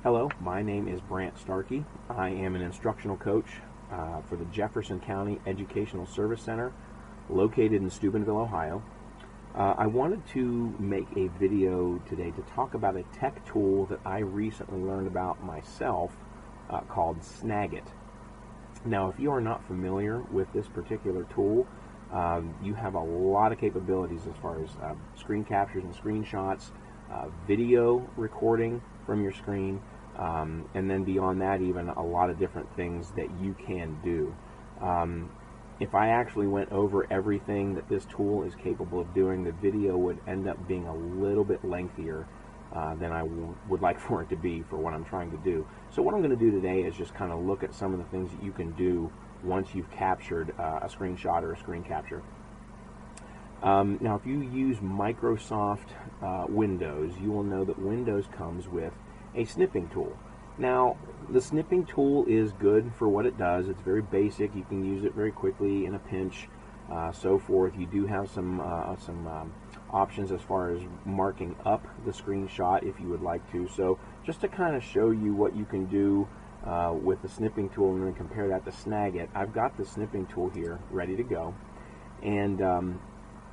Hello, my name is Brant Starkey. I am an instructional coach for the Jefferson County Educational Service Center located in Steubenville, Ohio. I wanted to make a video today to talk about a tech tool that I recently learned about myself called Snag. Now, if you are not familiar with this particular tool, you have a lot of capabilities as far as screen captures and screenshots, video recording from your screen, and then beyond that, even a lot of different things that you can do. If I actually went over everything that this tool is capable of doing, the video would end up being a little bit lengthier than I would like for it to be for what I'm trying to do. So what I'm going to do today is just kind of look at some of the things that you can do once you've captured a screenshot or a screen capture. Now, if you use Microsoft Windows, you will know that Windows comes with a snipping tool. Now, the snipping tool is good for what it does. It's very basic. You can use it very quickly in a pinch, so forth. You do have some options as far as marking up the screenshot if you would like to. So just to kind of show you what you can do with the snipping tool and then compare that to Snag, I've got the snipping tool here ready to go. And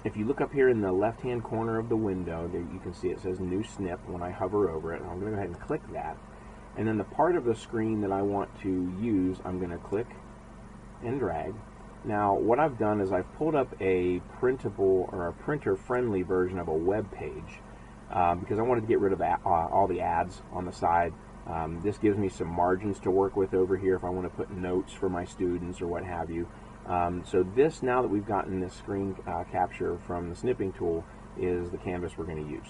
if you look up here in the left-hand corner of the window, there you can see it says New Snip when I hover over it. I'm going to go ahead and click that. And then the part of the screen that I want to use, I'm going to click and drag. Now, what I've done is I've pulled up a printable or a printer-friendly version of a web page because I wanted to get rid of all the ads on the side. This gives me some margins to work with over here if I want to put notes for my students or what have you. So this, now that we've gotten this screen capture from the snipping tool, is the canvas we're going to use.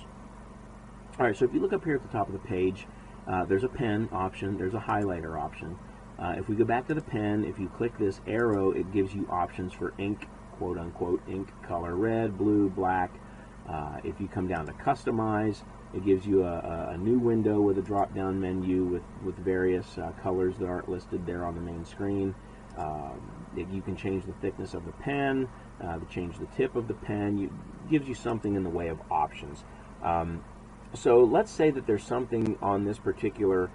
All right, so if you look up here at the top of the page, there's a pen option, there's a highlighter option. If we go back to the pen, if you click this arrow, it gives you options for ink, quote unquote, ink color, red, blue, black. If you come down to customize, it gives you a new window with a drop-down menu with various colors that aren't listed there on the main screen. You can change the thickness of the pen, to change the tip of the pen. It gives you something in the way of options. So let's say that there's something on this particular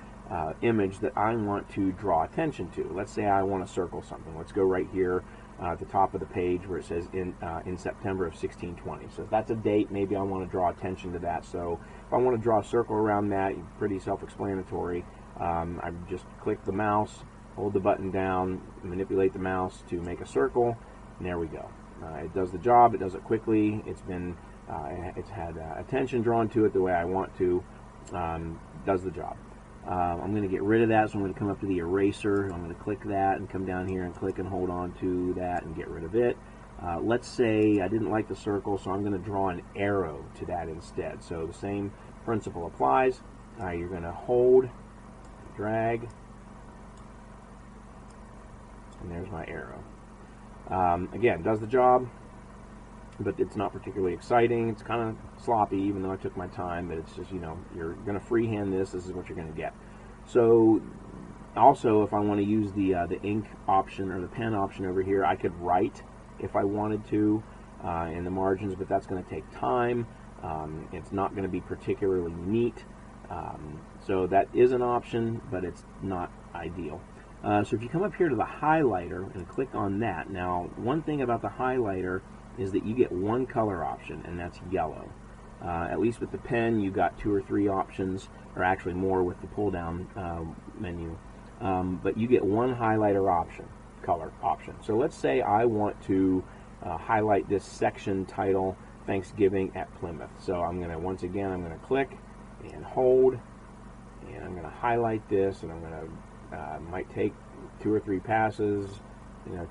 image that I want to draw attention to. Let's say I want to circle something. Let's go right here at the top of the page where it says in September of 1620. So if that's a date, maybe I want to draw attention to that. So if I want to draw a circle around that, pretty self-explanatory. I just click the mouse, hold the button down, manipulate the mouse to make a circle, and there we go. It does the job. It does it quickly. It's had attention drawn to it the way I want to. Does the job. I'm going to get rid of that, so I'm going to come up to the eraser. I'm going to click that and come down here and click and hold on to that and get rid of it. Let's say I didn't like the circle, so I'm going to draw an arrow to that instead. So the same principle applies. You're going to hold, drag, and there's my arrow. Again, does the job, but it's not particularly exciting. It's kind of sloppy, even though I took my time, but it's just, you're going to freehand this. This is what you're going to get. So also, if I want to use the ink option or the pen option over here, I could write if I wanted to in the margins, but that's going to take time. It's not going to be particularly neat. So that is an option, but it's not ideal. So if you come up here to the highlighter and click on that, now one thing about the highlighter is that you get one color option, and that's yellow. At least with the pen, you got 2 or 3 options, or actually more with the pull-down menu. But you get one highlighter option, color option. So let's say I want to highlight this section title, Thanksgiving at Plymouth. So I'm going to, once again, I'm going to click and hold, and I'm going to highlight this, and I'm going to, might take 2 or 3 passes,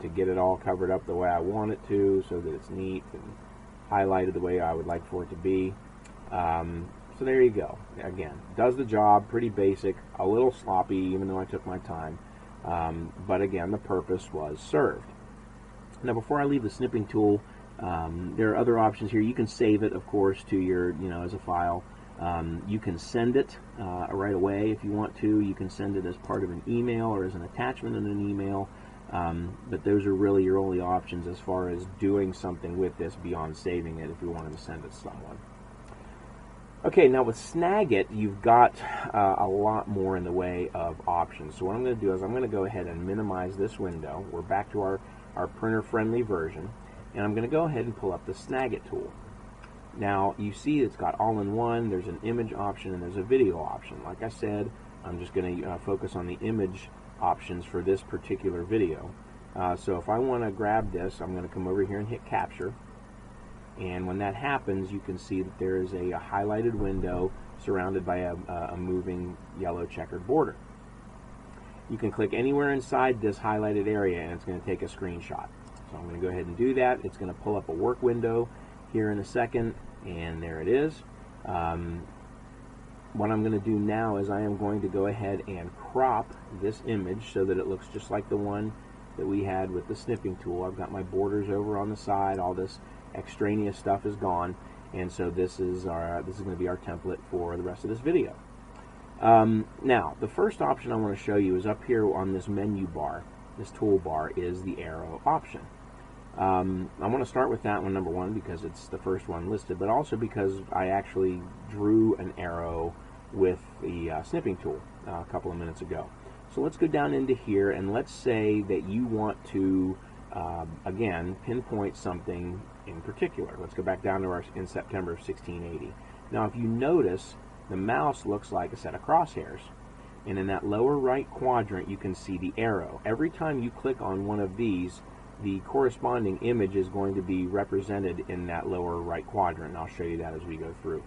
to get it all covered up the way I want it to, so that it's neat and highlighted the way I would like for it to be. So there you go. Again, does the job, pretty basic, a little sloppy, even though I took my time. But again, the purpose was served. Now, before I leave the snipping tool, there are other options here. You can save it, of course, to your, as a file. You can send it right away if you want to. You can send it as part of an email or as an attachment in an email. But those are really your only options as far as doing something with this beyond saving it if you wanted to send it to someone. Okay, now with Snagit, you've got a lot more in the way of options. So what I'm going to do is I'm going to go ahead and minimize this window. We're back to our printer-friendly version, and I'm going to go ahead and pull up the Snagit tool. Now, you see it's got all-in-one, there's an image option, and there's a video option. Like I said, I'm just going to focus on the image options for this particular video. So if I want to grab this, I'm going to come over here and hit capture. And when that happens, you can see that there is a highlighted window surrounded by a moving yellow checkered border. You can click anywhere inside this highlighted area and it's going to take a screenshot. So I'm going to go ahead and do that. It's going to pull up a work window here in a second, and there it is. What I'm going to do now is I am going to go ahead and crop this image so that it looks just like the one that we had with the snipping tool. I've got my borders over on the side, all this extraneous stuff is gone, and so this is going to be our template for the rest of this video. Now, the first option I want to show you is up here on this menu bar. This toolbar is the arrow option. I want to start with that one, number one, because it's the first one listed, but also because I actually drew an arrow with the snipping tool a couple of minutes ago. So let's go down into here, and let's say that you want to again pinpoint something in particular. Let's go back down to our in September of 1680. Now, if you notice, the mouse looks like a set of crosshairs, and in that lower right quadrant you can see the arrow. Every time you click on one of these, the corresponding image is going to be represented in that lower right quadrant, and I'll show you that as we go through.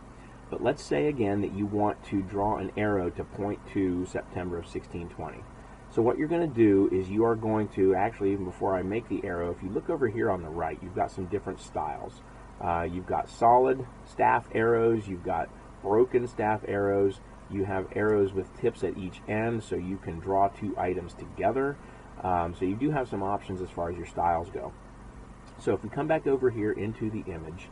But let's say again that you want to draw an arrow to point to September of 1620. So what you're going to do is you are going to, actually, even before I make the arrow, if you look over here on the right, you've got some different styles. You've got solid staff arrows, you've got broken staff arrows, you have arrows with tips at each end so you can draw two items together. So you do have some options as far as your styles go. So if we come back over here into the image,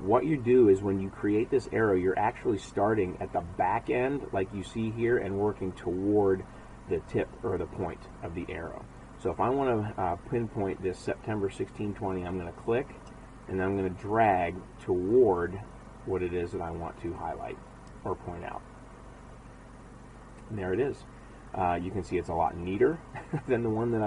what you do is when you create this arrow, you're actually starting at the back end like you see here and working toward the tip or the point of the arrow. So if I want to pinpoint this September 1620, I'm going to click and then I'm going to drag toward what it is that I want to highlight or point out. And there it is. You can see it's a lot neater than the one that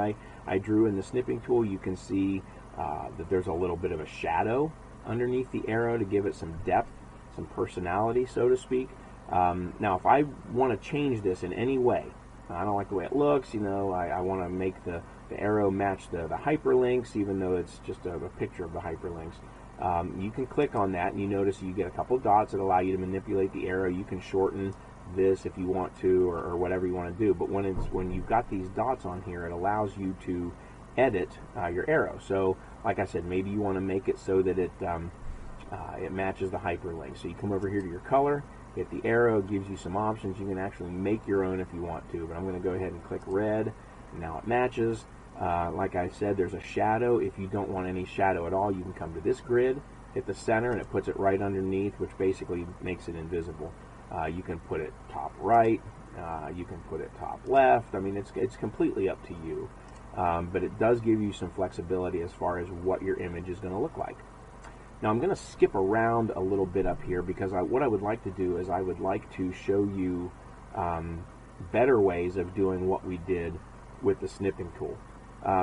I drew in the snipping tool. You can see that there's a little bit of a shadow underneath the arrow to give it some depth, some personality, so to speak. Now, if I want to change this in any way, I don't like the way it looks, you know, I want to make the arrow match the hyperlinks, even though it's just a picture of the hyperlinks. You can click on that and you notice you get a couple dots that allow you to manipulate the arrow. You can shorten this if you want to, or whatever you want to do. But when you've got these dots on here, it allows you to edit your arrow. So like I said, maybe you want to make it so that it matches the hyperlink. So you come over here to your color, hit the arrow, gives you some options. You can actually make your own if you want to, but I'm going to go ahead and click red. Now it matches. Like I said, there's a shadow. If you don't want any shadow at all, you can come to this grid, hit the center, and it puts it right underneath, which basically makes it invisible. You can put it top right, you can put it top left. I mean, it's completely up to you, but it does give you some flexibility as far as what your image is going to look like. Now I'm going to skip around a little bit up here because what I would like to do is I would like to show you better ways of doing what we did with the snipping tool.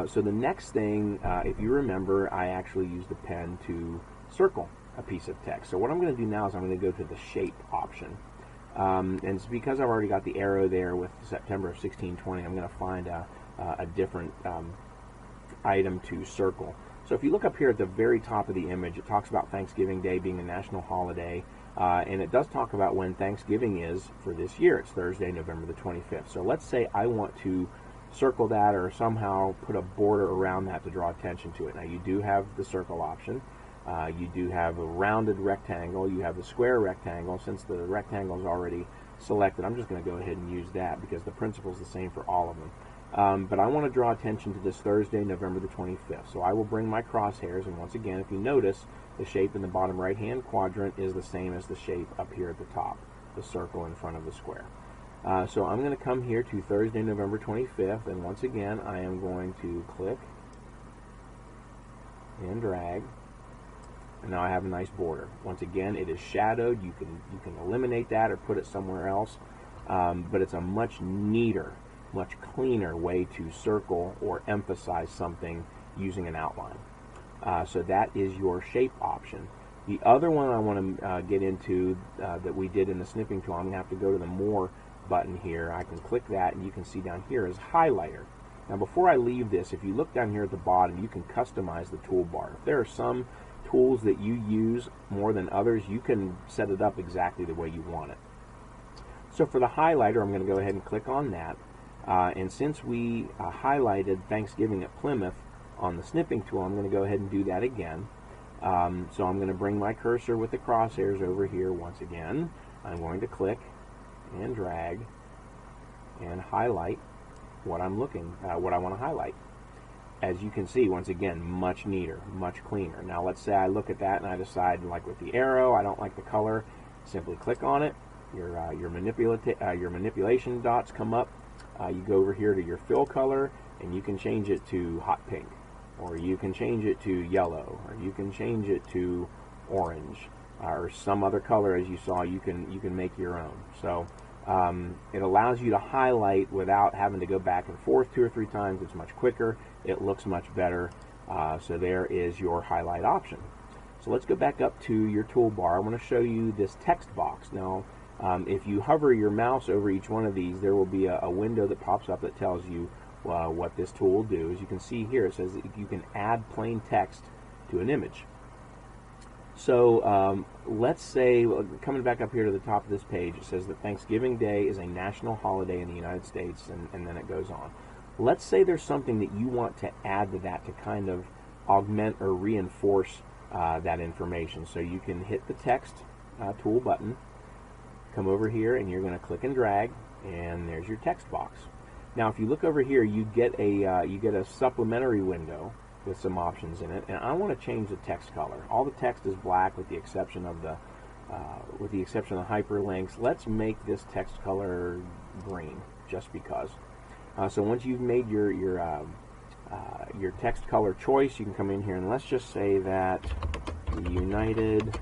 So the next thing, if you remember, I actually used a pen to circle a piece of text. So what I'm going to do now is I'm going to go to the shape option. And it's because I've already got the arrow there with September of 1620, I'm going to find a different item to circle. So if you look up here at the very top of the image, it talks about Thanksgiving Day being a national holiday, and it does talk about when Thanksgiving is for this year. It's Thursday, November the 25th. So let's say I want to circle that or somehow put a border around that to draw attention to it. Now you do have the circle option. You do have a rounded rectangle. You have the square rectangle. Since the rectangle is already selected, I'm just going to go ahead and use that because the principle is the same for all of them. But I want to draw attention to this Thursday, November the 25th. So I will bring my crosshairs, and once again, if you notice, the shape in the bottom right-hand quadrant is the same as the shape up here at the top, the circle in front of the square. So I'm going to come here to Thursday, November 25th, and once again, I am going to click and drag and now I have a nice border. Once again, it is shadowed. You can eliminate that or put it somewhere else, but it's a much neater, much cleaner way to circle or emphasize something using an outline. So that is your shape option. The other one I want to get into that we did in the snipping tool, I'm going to have to go to the More button here. I can click that, and you can see down here is Highlighter. Now before I leave this, if you look down here at the bottom, you can customize the toolbar. If there are some tools that you use more than others, you can set it up exactly the way you want it. So for the highlighter, I'm going to go ahead and click on that. And since we highlighted Thanksgiving at Plymouth on the snipping tool, I'm going to go ahead and do that again. So I'm going to bring my cursor with the crosshairs over here once again. I'm going to click and drag and highlight what I'm what I want to highlight. As you can see, once again, much neater, much cleaner. Now let's say I look at that and I decide, like with the arrow, I don't like the color. Simply click on it. Your manipulation dots come up. You go over here to your fill color, and you can change it to hot pink, or you can change it to yellow, or you can change it to orange, or some other color. As you saw, you can make your own. So it allows you to highlight without having to go back and forth 2 or 3 times. It's much quicker. It looks much better. So there is your highlight option. So let's go back up to your toolbar. I want to show you this text box. Now, if you hover your mouse over each one of these, there will be a window that pops up that tells you what this tool will do. As you can see here, it says that you can add plain text to an image. So let's say, coming back up here to the top of this page, it says that Thanksgiving Day is a national holiday in the United States, and then it goes on. Let's say there's something that you want to add to that to kind of augment or reinforce that information. So you can hit the text tool button, come over here, and you're going to click and drag, and there's your text box. Now if you look over here, you get a supplementary window with some options in it, and I want to change the text color. All the text is black with the exception of the hyperlinks. Let's make this text color green, just because. So once you've made your text color choice, you can come in here and let's just say that the United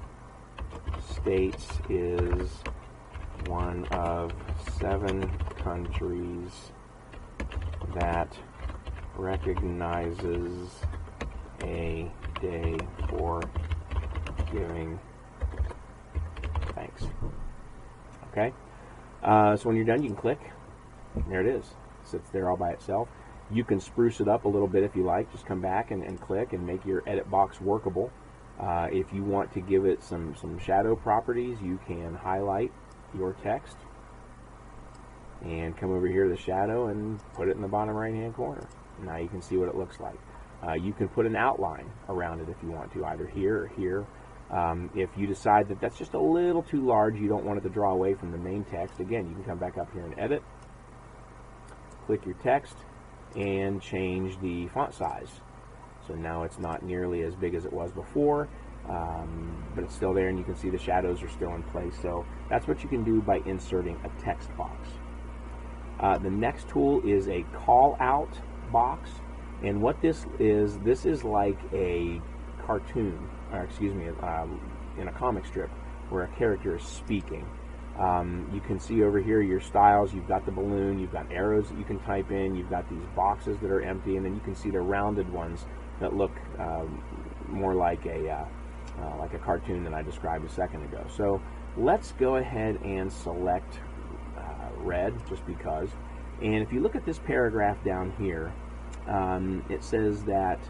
States is one of 7 countries that recognizes a day for giving thanks. Okay, so when you're done, you can click. There it is. It sits there all by itself. You can spruce it up a little bit if you like. Just come back and click and make your edit box workable. If you want to give it some shadow properties, you can highlight your text and come over here to the shadow and put it in the bottom right hand corner. Now you can see what it looks like. You can put an outline around it if you want to, either here or here. If you decide that that's just a little too large, you don't want it to draw away from the main text, again, you can come back up here and edit, click your text, and change the font size. So now it's not nearly as big as it was before, but it's still there, and you can see the shadows are still in place. So that's what you can do by inserting a text box. The next tool is a call out box, and what this is like a cartoon, or excuse me, in a comic strip where a character is speaking. You can see over here your styles. You've got the balloon, you've got arrows that you can type in, you've got these boxes that are empty, and then you can see the rounded ones that look more like a cartoon that I described a second ago. So let's go ahead and select red, just because. And if you look at this paragraph down here, it says that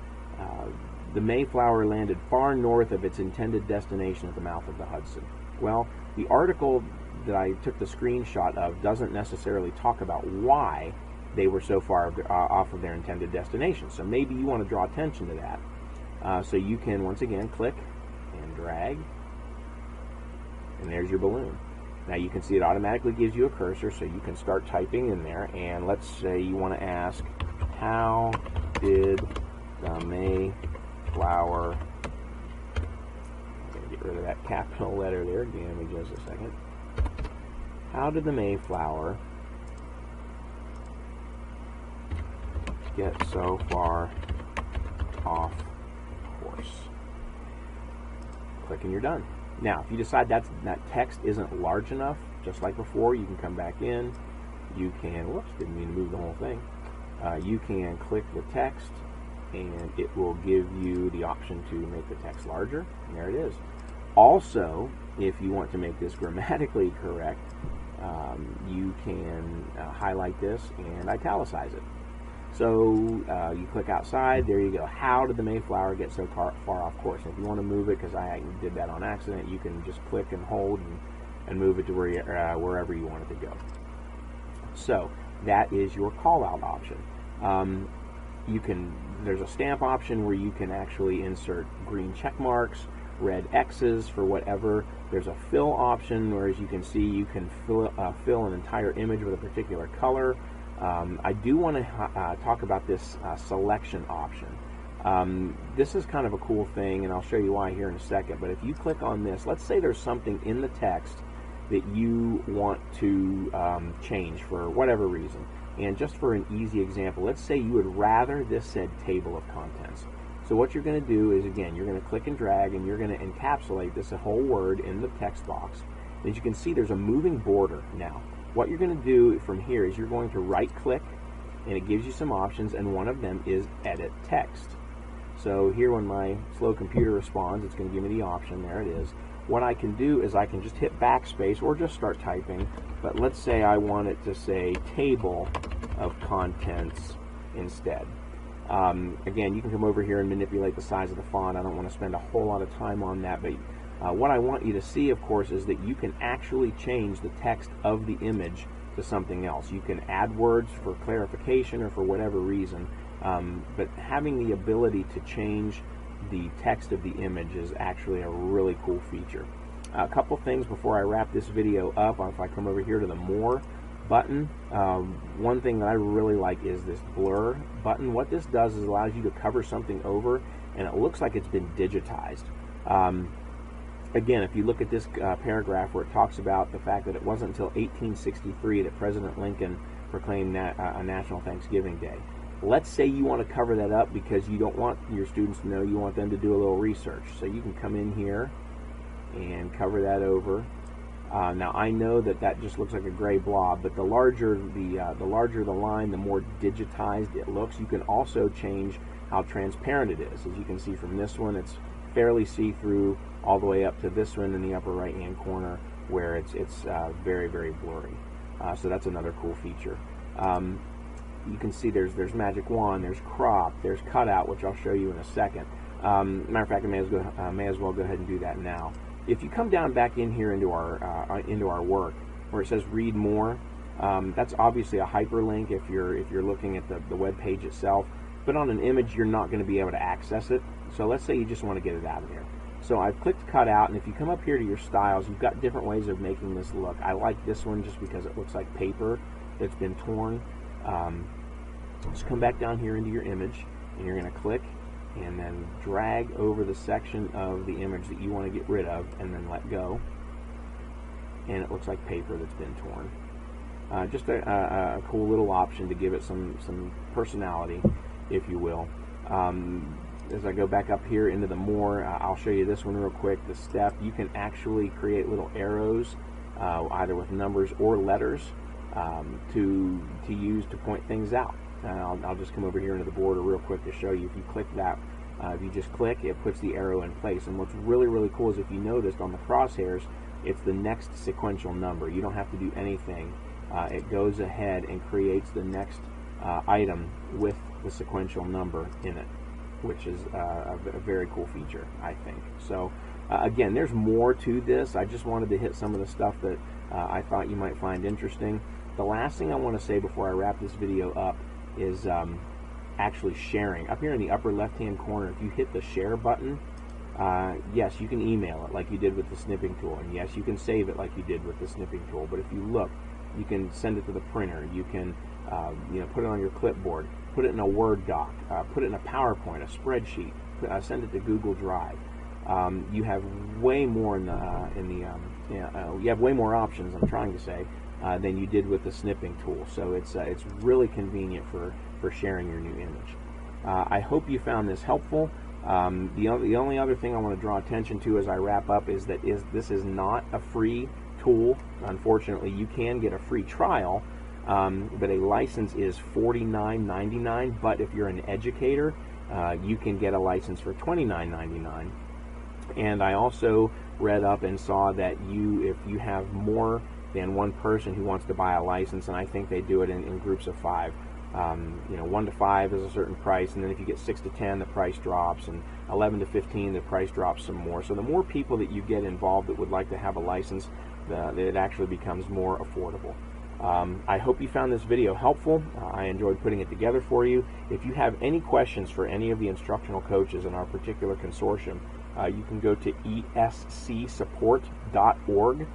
the Mayflower landed far north of its intended destination at the mouth of the Hudson. Well, the article that I took the screenshot of doesn't necessarily talk about why they were so far off of their intended destination. So maybe you want to draw attention to that. So you can, once again, click and drag, and there's your balloon. Now you can see it automatically gives you a cursor, so you can start typing in there. And let's say you want to ask, how did the Mayflower, I'm going to get rid of that capital letter there, give me just a second. How did the Mayflower get so far off course? click and you're done. Now, if you decide that text isn't large enough, just like before, you can come back in. You can, whoops, didn't mean to move the whole thing. You can click the text, and it will give you the option to make the text larger. And there it is. Also, if you want to make this grammatically correct, you can highlight this and italicize it. So you click outside, there you go. How did the Mayflower get so far off course? And if you want to move it, because I did that on accident, you can just click and hold and move it to wherever you want it to go. So that is your call out option. There's a stamp option where you can actually insert green check marks, red X's for whatever. There's a fill option where, as you can see, you can fill an entire image with a particular color. I do want to talk about this selection option. This is kind of a cool thing, and I'll show you why here in a second. But if you click on this, let's say there's something in the text that you want to change for whatever reason. And just for an easy example, let's say you would rather this said table of contents. So what you're going to do is, again, you're going to click and drag, and you're going to encapsulate this whole word in the text box. As you can see, there's a moving border now. What you're going to do from here is you're going to right click, and it gives you some options, and one of them is edit text. So here, when my slow computer responds, it's going to give me the option. There it is. What I can do is I can just hit backspace or just start typing, but let's say I want it to say table of contents instead. Again, you can come over here and manipulate the size of the font. I don't want to spend a whole lot of time on that, but what I want you to see, of course, is that you can actually change the text of the image to something else. You can add words for clarification or for whatever reason, but having the ability to change the text of the image is actually a really cool feature. A couple things before I wrap this video up. If I come over here to the More button, one thing that I really like is this blur button. What this does is allows you to cover something over, and it looks like it's been digitized. Again, if you look at this paragraph where it talks about the fact that it wasn't until 1863 that President Lincoln proclaimed a National Thanksgiving Day. Let's say you want to cover that up because you don't want your students to know, you want them to do a little research. So you can come in here and cover that over. Now I know that just looks like a gray blob, but the larger the line, the more digitized it looks. You can also change how transparent it is. As you can see from this one, it's fairly see-through all the way up to this one in the upper right-hand corner where it's very, very blurry. So that's another cool feature. You can see there's magic wand, there's crop, there's cutout, which I'll show you in a second. Matter of fact, I may as well go ahead and do that now. If you come down back in here into our work where it says read more, that's obviously a hyperlink if you're looking at the web page itself. But on an image, you're not going to be able to access it. So let's say you just want to get it out of there. So I've clicked cut out, and if you come up here to your styles, you've got different ways of making this look. I like this one just because it looks like paper that's been torn. Just come back down here into your image, and you're going to click and then drag over the section of the image that you want to get rid of, and then let go. And it looks like paper that's been torn. Just a cool little option to give it some personality, if you will. As I go back up here into the More, I'll show you this one real quick. The step, you can actually create little arrows, either with numbers or letters, to use to point things out. I'll just come over here into the border real quick to show you. If you click that, if you just click, it puts the arrow in place. And what's really, really cool is if you noticed on the crosshairs, it's the next sequential number. You don't have to do anything. It goes ahead and creates the next item with the sequential number in it, which is a very cool feature, I think. So again, there's more to this. I just wanted to hit some of the stuff that I thought you might find interesting. The last thing I want to say before I wrap this video up is actually sharing. Up here in the upper left-hand corner, if you hit the share button, yes, you can email it like you did with the snipping tool, and yes, you can save it like you did with the snipping tool. But if you look, you can send it to the printer. You can put it on your clipboard, put it in a Word doc, put it in a PowerPoint, a spreadsheet, send it to Google Drive. You have way more you have way more options, I'm trying to say, than you did with the snipping tool. So it's really convenient for sharing your new image. I hope you found this helpful. The only other thing I want to draw attention to as I wrap up is that this is not a free tool. Unfortunately, you can get a free trial, but a license is $49.99. But if you're an educator, you can get a license for $29.99. And I also read up and saw that if you have more than one person who wants to buy a license, and I think they do it in groups of 5. 1 to 5 is a certain price, and then if you get 6 to 10, the price drops, and 11 to 15, the price drops some more. So the more people that you get involved that would like to have a license, it actually becomes more affordable. I hope you found this video helpful. I enjoyed putting it together for you. If you have any questions for any of the instructional coaches in our particular consortium, you can go to escsupport.org.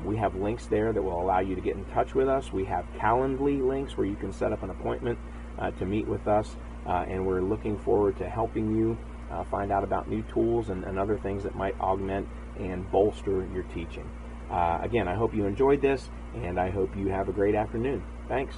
We have links there that will allow you to get in touch with us. We have Calendly links where you can set up an appointment to meet with us, and we're looking forward to helping you find out about new tools and other things that might augment and bolster your teaching. Again, I hope you enjoyed this, and I hope you have a great afternoon. Thanks.